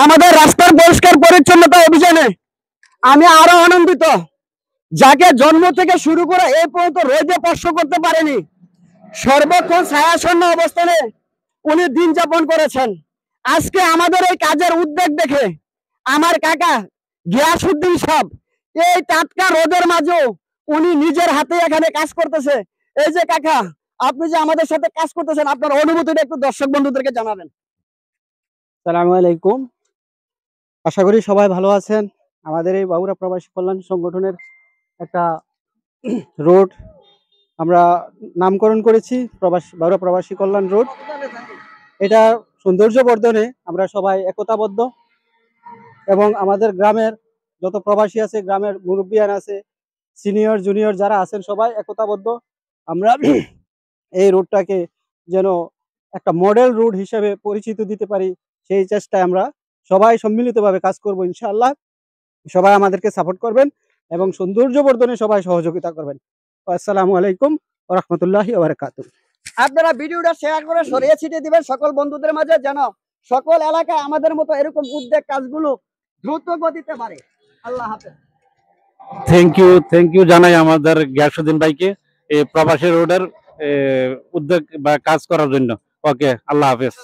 আমাদের রাস্তার পরিষ্কার পরিচ্ছন্নতা অভিযানে আমি আরো আনন্দিত। যাকে জন্ম থেকে শুরু করে এই পর্যন্ত রোদে স্পর্শ করতে পারেনি, সর্বক্ষণ ছায়াশূন্য অবস্থানে উনি দিন যাপন করেছেন। আজকে আমাদের এই কাজের উদ্যোগ দেখে আমার কাকা গিয়াসউদ্দিন সাহেব এই টাটকা রোদের মাঝেও উনি নিজের হাতে এখানে কাজ করতেছে। এই যে কাকা, আপনি যে আমাদের সাথে কাজ করতেছেন, আপনার অনুভূতিটা একটু দর্শক বন্ধুদেরকে জানাবেন। সালামু আলাইকুম। আশা করি সবাই ভালো আছেন। আমাদের এই বাবুরা প্রবাসী কল্যাণ সংগঠনের একটা রোড আমরা নামকরণ করেছি বাবুরা প্রবাসী কল্যাণ রোড। এটা সৌন্দর্য বর্ধনে আমরা সবাই একতাবদ্ধ এবং আমাদের গ্রামের যত প্রবাসী আছে, গ্রামের মুরব্বিয়ান আছে, সিনিয়র জুনিয়র যারা আছেন, সবাই একতাবদ্ধ। আমরা এই রোডটাকে যেন একটা মডেল রোড হিসেবে পরিচিতি দিতে পারি, সেই চেষ্টায় আমরা সবাই সম্মিলিতভাবে কাজ করব ইনশাআল্লাহ। সবাই আমাদেরকে সাপোর্ট করবেন এবং সৌন্দর্য বর্ধনে সবাই সহযোগিতা করবেন। আসসালামু আলাইকুম ওয়া রাহমাতুল্লাহি ওয়া বারাকাতুহু। আপনারা ভিডিওটা শেয়ার করে ছড়িয়ে ছিটিয়ে দিবেন সকল বন্ধুদের মাঝে, যেন সকল এলাকায় আমাদের মতো এরকম উদ্যোগ কাজগুলো দ্রুত গতিতে পারে। আল্লাহ হাফেজ। থ্যাংক ইউ জানাই আমাদের গিয়াসউদ্দিন ভাইকে এই প্রবাসী রোডের উদ্যোগ বা কাজ করার জন্য। ওকে, আল্লাহ হাফেজ।